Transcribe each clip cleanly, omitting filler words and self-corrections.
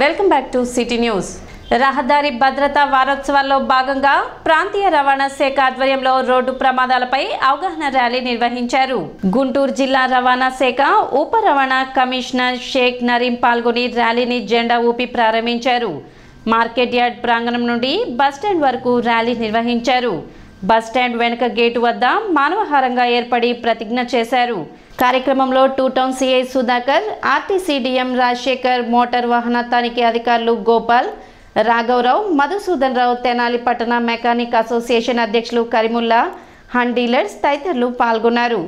Welcome back to city news. రహదారి భద్రతా వారోత్సవాల్లో భాగంగా ప్రాంతీయ రవాణా శాఖ ఆధ్వర్యంలో రోడ్డు ప్రమాదాలపై అవగాహన ర్యాలీ నిర్వహించారు. గుంటూరు జిల్లా రవాణా శాఖ ఉప రవాణా కమిషనర్ షేక్ నరీం పాల్గొని ర్యాలీని జెండా ఊపి ప్రారంభించారు. మార్కెట్ యార్డ్ ప్రాంగణం నుండి బస్టాండ్ వరకు ర్యాలీ నిర్వహించారు. బస్టాండ్ వెనుక గేటు వద్ద మానవహారంగా ఏర్పడి ప్రతిజ్ఞ చేశారు. కార్యక్రమంలో 2 town CI Sudhakar, RTC DM Rajasekhar, motor వాహన తనిఖీ అధికారులు గోపాల్, రాఘవరావు, మధుసూదన్ రావు, తెనాలి పట్టణ మెకానిక్ అసోసియేషన్ అధ్యక్షులు కరీముల్లా, హన్ డీలర్స్ తదితరులు పాల్గొన్నారు.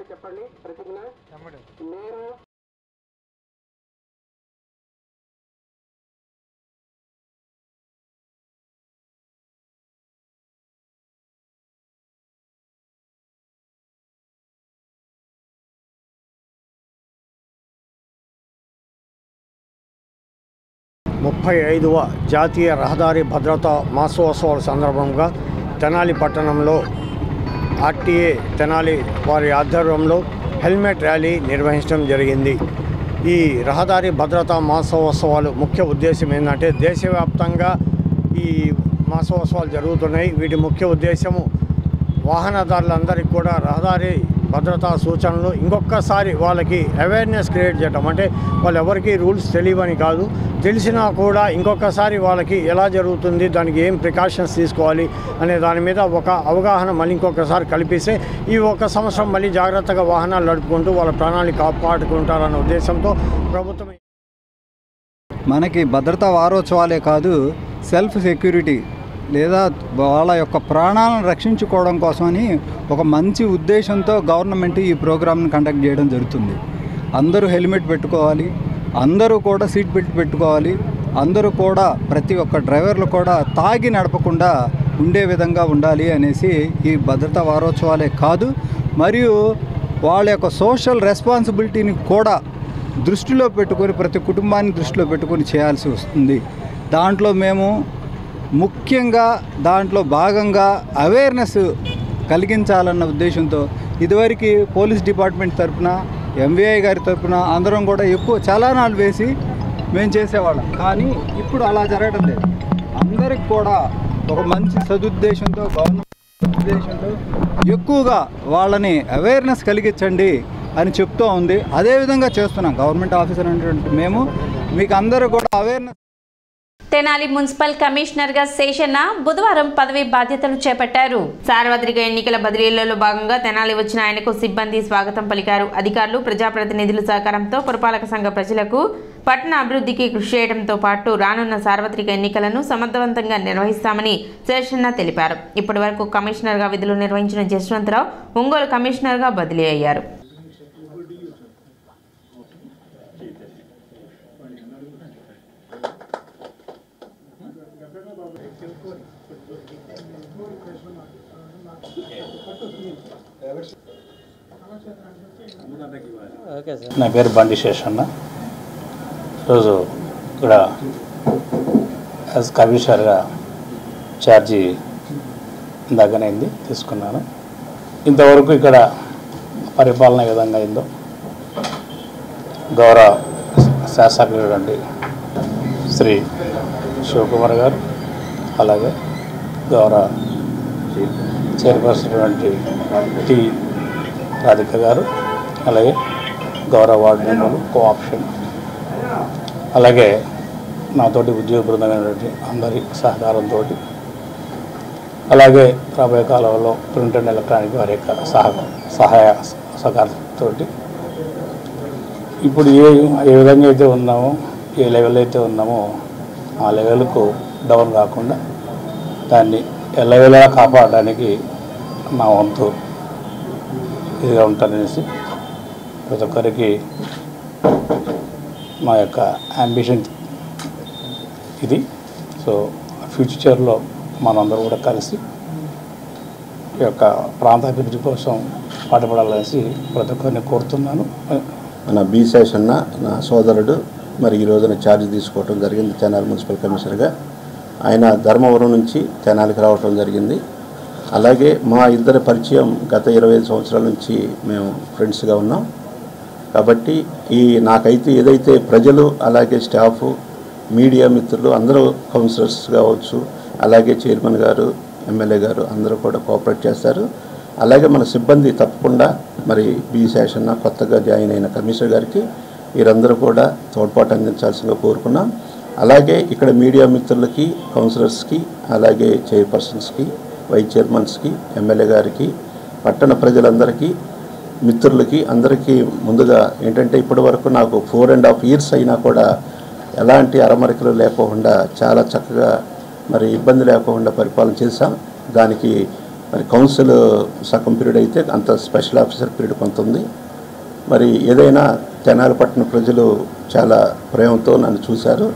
చెప్పండి ప్రతిజ్ఞ. నేను ముప్పై 35వ జాతీయ రహదారి భద్రతా మాసోత్సవాల సందర్భంగా తెనాలి పట్టణంలో ఆర్టీఏ తెనాలి వారి ఆధ్వర్యంలో హెల్మెట్ ర్యాలీ నిర్వహించడం జరిగింది. ఈ రహదారి భద్రతా మాసోత్సవాలు ముఖ్య ఉద్దేశం ఏంటంటే దేశవ్యాప్తంగా ఈ మాసోత్సవాలు జరుగుతున్నాయి. వీటి ముఖ్య ఉద్దేశము వాహనదారులందరికీ కూడా రహదారి భద్రతా సూచనలు ఇంకొకసారి వాళ్ళకి అవేర్నెస్ క్రియేట్ చేయడం. అంటే వాళ్ళు ఎవరికి రూల్స్ తెలియవని కాదు, తెలిసినా కూడా ఇంకొకసారి వాళ్ళకి ఎలా జరుగుతుంది, దానికి ఏం ప్రికాషన్స్ తీసుకోవాలి అనే దాని మీద ఒక అవగాహన మళ్ళీ ఇంకొకసారి కల్పిస్తే ఈ 1 సంవత్సరం మళ్ళీ జాగ్రత్తగా వాహనాలు నడుపుకుంటూ వాళ్ళ ప్రాణాన్ని కాపాడుకుంటారన్న ఉద్దేశంతో ప్రభుత్వం మనకి భద్రతా వారోత్సవాలే కాదు, సెల్ఫ్ సెక్యూరిటీ లేదా వాళ్ళ యొక్క ప్రాణాలను రక్షించుకోవడం కోసమని ఒక మంచి ఉద్దేశంతో గవర్నమెంట్ ఈ ప్రోగ్రామ్ని కండక్ట్ చేయడం జరుగుతుంది. అందరూ హెల్మెట్ పెట్టుకోవాలి, అందరూ కూడా సీట్ బెల్ట్ పెట్టుకోవాలి, అందరూ కూడా ప్రతి ఒక్క డ్రైవర్లు కూడా తాగి నడపకుండా ఉండే విధంగా ఉండాలి అనేసి ఈ భద్రతా వారోత్సవాలే కాదు, మరియు వాళ్ళ యొక్క సోషల్ రెస్పాన్సిబిలిటీని కూడా దృష్టిలో పెట్టుకొని ప్రతి కుటుంబాన్ని దృష్టిలో పెట్టుకొని చేయాల్సి వస్తుంది. దాంట్లో మేము ముఖ్యంగా దాంట్లో భాగంగా అవేర్నెస్ కలిగించాలన్న ఉద్దేశంతో ఇదివరకు పోలీస్ డిపార్ట్మెంట్ తరఫున ఎంవీఐ గారి తరఫున అందరం కూడా ఎక్కువ చలానాలు వేసి మేము చేసేవాళ్ళం. కానీ ఇప్పుడు అలా జరగడం లేదు. అందరికి కూడా ఒక మంచి సదుద్దేశంతో గవర్నమెంట్ ఉద్దేశంతో ఎక్కువగా వాళ్ళని అవేర్నెస్ కలిగించండి అని చెప్తూ ఉంది. అదేవిధంగా చేస్తున్నాం. గవర్నమెంట్ ఆఫీసర్ అనేటువంటి మేము మీకు అందరూ కూడా అవేర్నెస్. తెనాలి మున్సిపల్ కమిషనర్ గా శేషన్న బుధవారం పదవి బాధ్యతలు చేపట్టారు. సార్వత్రిక ఎన్నికల బదిలీలలో భాగంగా తెనాలి వచ్చిన ఆయనకు సిబ్బంది స్వాగతం పలికారు. అధికారులు, ప్రజాప్రతినిధుల సహకారంతో పురపాలక సంఘ ప్రజలకు పట్టణ అభివృద్ధికి కృషి చేయడంతో పాటు రానున్న సార్వత్రిక ఎన్నికలను సమర్థవంతంగా నిర్వహిస్తామని శేషన్న తెలిపారు. ఇప్పటి వరకు కమిషనర్ గా విధులు నిర్వహించిన జస్వంతరావు ఒంగోలు కమిషనర్ గా బదిలీ అయ్యారు. నా పేరు బండి శేషన్న. ఈరోజు ఇక్కడ యాజ్ కమిషనర్గా ఛార్జీ దగ్గరైంది తీసుకున్నాను. ఇంతవరకు ఇక్కడ పరిపాలన ఏ విధంగా అయిందో గౌరవ శాసకుడు శ్రీ శివకుమార్ గారు, అలాగే గౌరవ చైర్పర్సన్ టి రాధిక గారు, అలాగే గౌరవ వార్డు మెంబర్లు, కోఆప్షన్, అలాగే నాతోటి ఉద్యోగ బృందమైనటువంటి అందరి సహకారంతో, అలాగే రాబోయే కాలంలో ప్రింట్ అండ్ ఎలక్ట్రానిక్ వారి యొక్క సహాయ సహకారంతో ఇప్పుడు ఏ విధంగా అయితే ఉన్నామో, ఏ లెవెల్ అయితే ఉన్నామో ఆ లెవెల్కు డౌన్ కాకుండా దాన్ని ఎల్లవేళలా కాపాడడానికి నా వంతు ఇదిగా ఉంటాననేసి ప్రతి ఒక్కరికి మా యొక్క అంబిషన్ ఇది. సో ఫ్యూచర్లో మనందరూ కూడా కలిసి ఈ యొక్క ప్రాంతాభివృద్ధి కోసం పాటుపడాలనేసి ప్రతి ఒక్కరిని కోరుతున్నాను. మన బి శేషన్న నా సోదరుడు మరి ఈ రోజున ఛార్జ్ తీసుకోవడం జరిగింది తెనాలి మున్సిపల్ కమిషనర్గా. ఆయన ధర్మవరం నుంచి తెనాలికి రావటం జరిగింది. అలాగే మా ఇద్దరి పరిచయం గత 25 సంవత్సరాల నుంచి మేము ఫ్రెండ్స్గా ఉన్నాం. కాబట్టి నాకైతే ఏదైతే ప్రజలు అలాగే స్టాఫ్ మీడియా మిత్రులు అందరూ కౌన్సిలర్స్ కావచ్చు, అలాగే చైర్మన్ గారు ఎమ్మెల్యే గారు అందరూ కూడా కోఆపరేట్ చేస్తారు. అలాగే మన సిబ్బంది తప్పకుండా మరి బి శేషన్న కొత్తగా జాయిన్ అయిన కమిషనర్ గారికి వీరందరూ కూడా తోడ్పాటు అందించాల్సిందిగా కోరుకున్నాం. అలాగే ఇక్కడ మీడియా మిత్రులకి కౌన్సిలర్స్కి అలాగే చైర్పర్సన్స్కి వైస్ చైర్మన్స్కి ఎమ్మెల్యే గారికి పట్టణ ప్రజలందరికీ మిత్రులకి అందరికీ ముందుగా ఏంటంటే ఇప్పటి వరకు నాకు 4.5 years అయినా కూడా ఎలాంటి అరమరికలు లేకుండా చాలా చక్కగా మరి ఇబ్బంది లేకుండా పరిపాలన చేశాం. దానికి మరి కౌన్సిల్ సగం పీరియడ్ అయితే అంత స్పెషల్ ఆఫీసర్ పీరియడ్ కొంత ఉంది. మరి ఏదైనా తెనాలి పట్టణ ప్రజలు చాలా ప్రేమతో నన్ను చూశారు.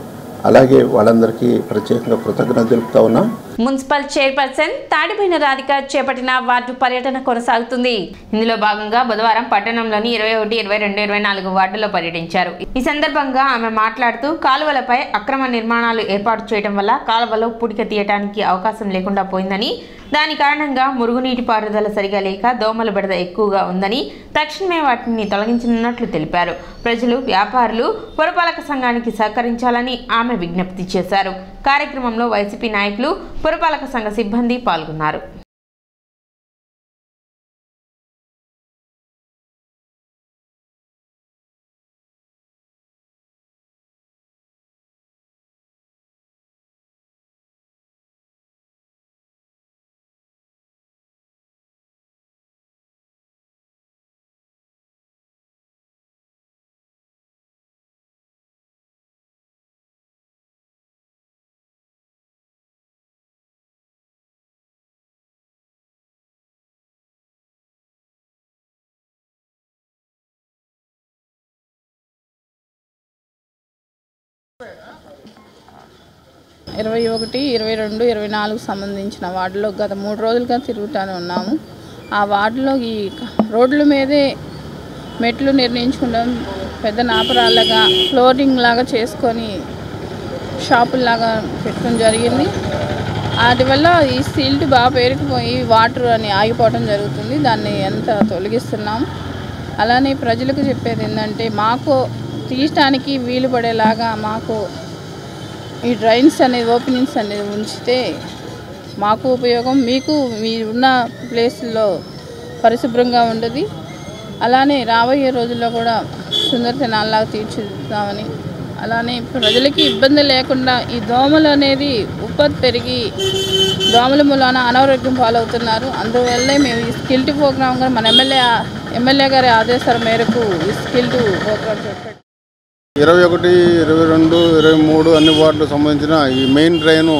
అలాగే వాళ్ళందరికీ ప్రత్యేకంగా కృతజ్ఞతలు తెలుపుతా ఉన్నాం. మున్సిపల్ చైర్పర్సన్ తాడిపోయిన రాధిక చేపట్టిన వార్డు పర్యటన కొనసాగుతుంది. ఇందులో భాగంగా బుధవారం పట్టణంలోని 21, 22, 24 వార్డుల్లో పర్యటించారు. ఈ సందర్భంగా ఆమె మాట్లాడుతూ కాలువలపై అక్రమ నిర్మాణాలు ఏర్పాటు చేయడం వల్ల కాలువలో పుడిక తీయడానికి అవకాశం లేకుండా పోయిందని, దాని కారణంగా మురుగునీటి పారుదల సరిగా లేక దోమల బెడద ఎక్కువగా ఉందని, తక్షణమే వాటిని తొలగించనున్నట్లు తెలిపారు. ప్రజలు, వ్యాపారులు పురపాలక సంఘానికి సహకరించాలని ఆమె విజ్ఞప్తి చేశారు. కార్యక్రమంలో వైసీపీ నాయకులు, పురపాలక సంఘ సిబ్బంది పాల్గొన్నారు. ఇరవై 21, 22, 24 సంబంధించిన వార్డులో గత 3 రోజులుగా తిరుగుతూనే ఉన్నాము. ఆ వార్డులో ఈ రోడ్ల మీదే మెట్లు నిర్ణయించుకుంటాం, పెద్ద నాపరాళ్ళగా ఫ్లోరింగ్ లాగా చేసుకొని షాపుల్లాగా పెట్టడం జరిగింది. వాటి వల్ల ఈ సిల్ట్ బాగా పేరుకుపోయి వాటర్ అని ఆగిపోవడం జరుగుతుంది. దాన్ని ఎంత తొలగిస్తున్నాం. అలానే ప్రజలకు చెప్పేది ఏంటంటే మాకు తీయటానికి వీలు పడేలాగా మాకు ఈ డ్రైన్స్ అనేది ఓపెనింగ్స్ అనేది ఉంచితే మాకు ఉపయోగం, మీకు మీరున్న ప్లేస్లో పరిశుభ్రంగా ఉండదు. అలానే రాబోయే రోజుల్లో కూడా సుందర తెనాలిలాగా తీర్చిదిద్దామని, అలానే ప్రజలకి ఇబ్బంది లేకుండా ఈ దోమలు అనేది ఉత్పత్తి పెరిగి దోమల మూలాన అనారోగ్యం పాలవుతున్నారు. అందువల్లే మేము ఈ స్కిల్ట్ ప్రోగ్రామ్ కూడా మన ఎమ్మెల్యే గారి ఆదేశాల మేరకు ఈ స్కిల్ట్ ప్రోగ్రామ్ చెప్పాడు. 21, 22, 23 అన్ని వార్డులకు సంబంధించిన ఈ మెయిన్ డ్రైను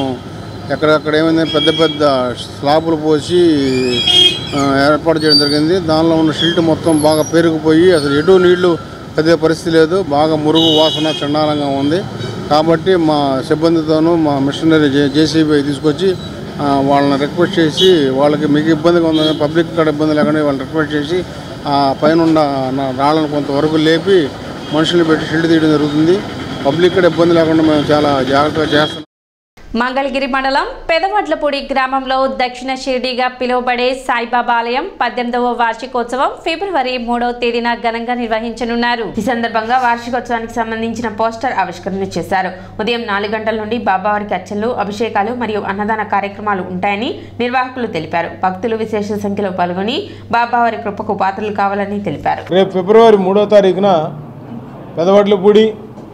ఎక్కడెక్కడ ఏమైంది పెద్ద పెద్ద స్లాబులు పోసి ఏర్పాటు చేయడం జరిగింది. దానిలో ఉన్న షిల్ట్ మొత్తం బాగా పేరుకుపోయి అసలు ఎటు నీళ్లు పెద్ద పరిస్థితి లేదు. బాగా మురుగు వాసన చండాలంగా ఉంది. కాబట్టి మా సిబ్బందితోనూ మా మిషనరీ జేసీబీ తీసుకొచ్చి వాళ్ళని రిక్వెస్ట్ చేసి వాళ్ళకి మీకు ఇబ్బందిగా ఉందని పబ్లిక్ ఇక్కడ ఇబ్బంది లేకుండా వాళ్ళని రిక్వెస్ట్ చేసి ఆ పైన ఉన్న రాళ్ళను కొంతవరకు లేపి మనుషుల్ని పెట్టి షిల్డ్ తీయడం జరుగుతుంది. పబ్లిక్ కూడా ఇబ్బంది లేకుండా మేము చాలా జాగ్రత్తగా చేస్తున్నాం. మంగళగిరి మండలం పెదవడ్లపూడి గ్రామంలో దక్షిణ షిర్డీగా పిలువబడే సాయిబాబా ఆలయం 18వ వార్షికోత్సవం ఫిబ్రవరి 3వ తేదీన ఘనంగా నిర్వహించనున్నారు. ఈ సందర్భంగా వార్షికోత్సవానికి సంబంధించిన పోస్టర్ ఆవిష్కరణ చేశారు. ఉదయం 4 గంటల నుండి బాబావారికి అర్చనలు, అభిషేకాలు మరియు అన్నదాన కార్యక్రమాలు ఉంటాయని నిర్వాహకులు తెలిపారు. భక్తులు విశేష సంఖ్యలో పాల్గొని బాబావారి కృపకు పాత్రలు కావాలని తెలిపారు. రేపు ఫిబ్రవరి 3వ తారీఖున పెదవడ్లపూడి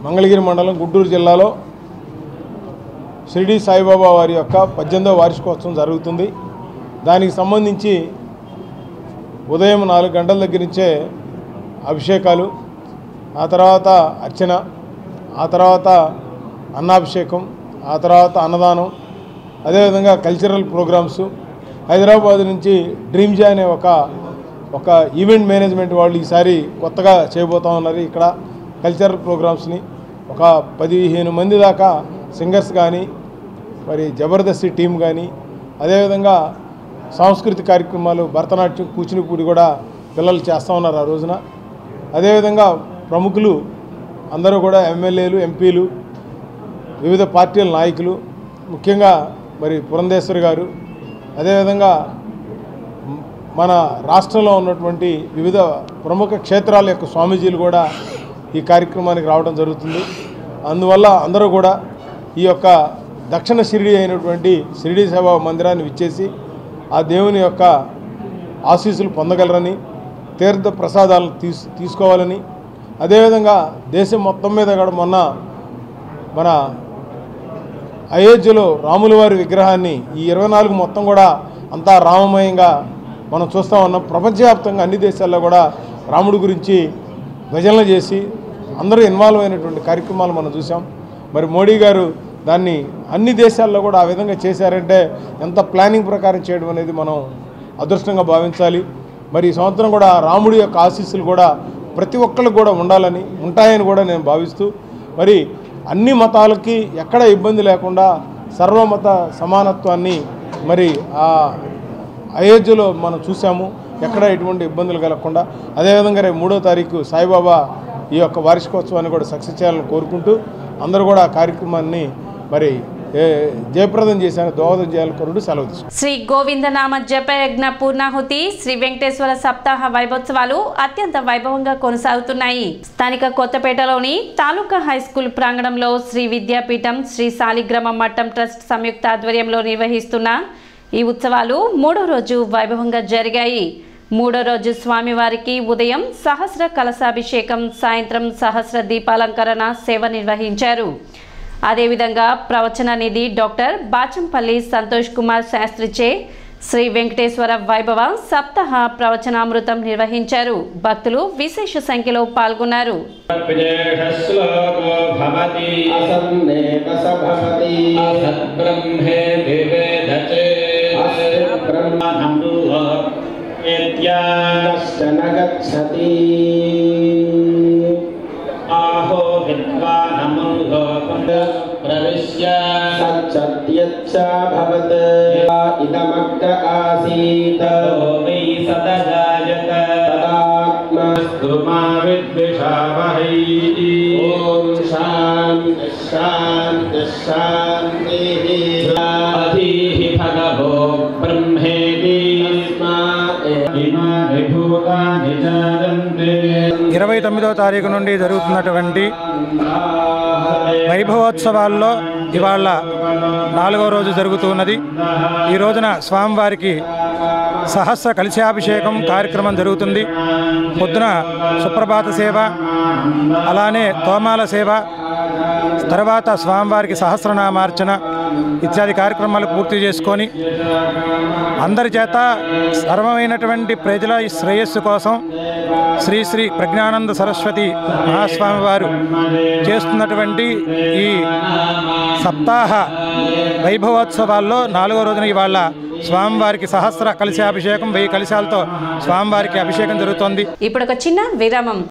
మంగళగిరి మండలం గుంటూరు జిల్లాలో షిరిడి సాయిబాబా వారి యొక్క 18వ వార్షికోత్సవం జరుగుతుంది. దానికి సంబంధించి ఉదయం 4 గంటల దగ్గర నుంచే అభిషేకాలు, ఆ తర్వాత అర్చన, ఆ తర్వాత అన్నాభిషేకం, ఆ తర్వాత అన్నదానం, అదేవిధంగా కల్చరల్ ప్రోగ్రామ్స్. హైదరాబాద్ నుంచి డ్రీమ్ జే అనే ఒక ఒక ఈవెంట్ మేనేజ్మెంట్ వాళ్ళు ఈసారి కొత్తగా చేయబోతా ఉన్నారు. ఇక్కడ కల్చరల్ ప్రోగ్రామ్స్ని ఒక 15 మంది దాకా సింగర్స్ కానీ మరి జబర్దస్త్ టీం కానీ అదేవిధంగా సాంస్కృతిక కార్యక్రమాలు భరతనాట్యం కూచిపూడి కూడా పిల్లలు చేస్తూ ఉన్నారు ఆ రోజున. అదేవిధంగా ప్రముఖులు అందరూ కూడా ఎమ్మెల్యేలు, ఎంపీలు, వివిధ పార్టీల నాయకులు, ముఖ్యంగా మరి పురంధేశ్వరి గారు, అదేవిధంగా మన రాష్ట్రంలో ఉన్నటువంటి వివిధ ప్రముఖ క్షేత్రాల యొక్క స్వామీజీలు కూడా ఈ కార్యక్రమానికి రావడం జరుగుతుంది. అందువల్ల అందరూ కూడా ఈ యొక్క దక్షిణ షిరిడి అయినటువంటి షిరిడి సేవా మందిరాన్ని విచ్చేసి ఆ దేవుని యొక్క ఆశీస్సులు పొందగలరని, తీర్థ ప్రసాదాలను తీసుకోవాలని, అదేవిధంగా దేశం మొత్తం మీద కూడా మొన్న మన అయోధ్యలో రాముల వారి విగ్రహాన్ని ఈ 24 మొత్తం కూడా అంతా రామమయంగా మనం చూస్తూ ఉన్నాం. ప్రపంచవ్యాప్తంగా అన్ని దేశాల్లో కూడా రాముడి గురించి భజనలు చేసి అందరూ ఇన్వాల్వ్ అయినటువంటి కార్యక్రమాలు మనం చూసాం. మరి మోడీ గారు దాన్ని అన్ని దేశాల్లో కూడా ఆ విధంగా చేశారంటే ఎంత ప్లానింగ్ ప్రకారం చేయడం అనేది మనం అదృష్టంగా భావించాలి. మరి ఈ సంవత్సరం కూడా రాముడి యొక్క ఆశీస్సులు కూడా ప్రతి ఒక్కరికి కూడా ఉండాలని, ఉంటాయని కూడా నేను భావిస్తూ, మరి అన్ని మతాలకి ఎక్కడ ఇబ్బంది లేకుండా సర్వమత సమానత్వాన్ని మరి ఆ అయోధ్యలో మనం చూసాము. ఎక్కడ ఎటువంటి ఇబ్బందులు కలగకుండా, అదేవిధంగా రేపు 3వ తారీఖు సాయిబాబా ఈ యొక్క వార్షికోత్సవాన్ని కూడా సక్సెస్ చేయాలని కోరుకుంటూ అందరూ కూడా ఆ కార్యక్రమాన్ని మరి జయప్రదం చేశాను, దోహదం చేయాలని కోరుకుంటూ సెలవు తీసుకుంటాం. శ్రీ గోవిందనామ జపయజ్ఞ పూర్ణాహుతి శ్రీ వెంకటేశ్వర సప్తాహ వైభోత్సవాలు అత్యంత వైభవంగా కొనసాగుతున్నాయి. స్థానిక కొత్తపేటలోని తాలూకా హైస్కూల్ ప్రాంగణంలో శ్రీ విద్యాపీఠం శ్రీ శాలిగ్రామ మఠం ట్రస్ట్ సంయుక్త ఆధ్వర్యంలో నిర్వహిస్తున్న ఈ ఉత్సవాలు 3వ రోజు వైభవంగా జరిగాయి. 3వ రోజు స్వామివారికి ఉదయం సహస్ర కలశాభిషేకం, సాయంత్రం సహస్ర దీపాలంకరణ సేవ నిర్వహించారు. అదేవిధంగా ప్రవచన నిధి డాక్టర్ బాచంపల్లి సంతోష్ కుమార్ శాస్త్రిచే శ్రీ వెంకటేశ్వర వైభవ సప్తాహ ప్రవచనామృతం నిర్వహించారు. భక్తులు విశేష సంఖ్యలో పాల్గొన్నారు. आहो विद्वा नमो प्रविश्य सच्चत्यच्च भवत् इदमग्र आसीत् वै सदजायत तदात्मस्तु मा विद्विषावहै ॐ शान्ति शान्ति शान्तिः अधीहि भगवो ब्रह्मेति इमानि भूतानि जायन्ते. 29వ తారీఖు నుండి జరుగుతున్నటువంటి వైభవోత్సవాల్లో ఇవాళ 4వ రోజు జరుగుతున్నది. ఈ రోజున స్వామివారికి సహస్ర కలశాభిషేకం కార్యక్రమం జరుగుతుంది. పొద్దున సుప్రభాత సేవ, అలానే తోమాల సేవ, తర్వాత స్వామివారికి సహస్రనామార్చన ఇత్యాది కార్యక్రమాలు పూర్తి చేసుకొని అందరి చేత సర్వమైనటువంటి ప్రజల శ్రేయస్సు కోసం శ్రీ శ్రీ ప్రజ్ఞానంద సరస్వతి మహాస్వామి వారు చేస్తున్నటువంటి ఈ సప్తాహ వైభవోత్సవాల్లో 4వ రోజున ఇవాళ స్వామివారికి సహస్ర కలశాభిషేకం, 1000 కలశాలతో స్వామివారికి అభిషేకం జరుగుతోంది. ఇప్పుడు ఒక చిన్న విరామం.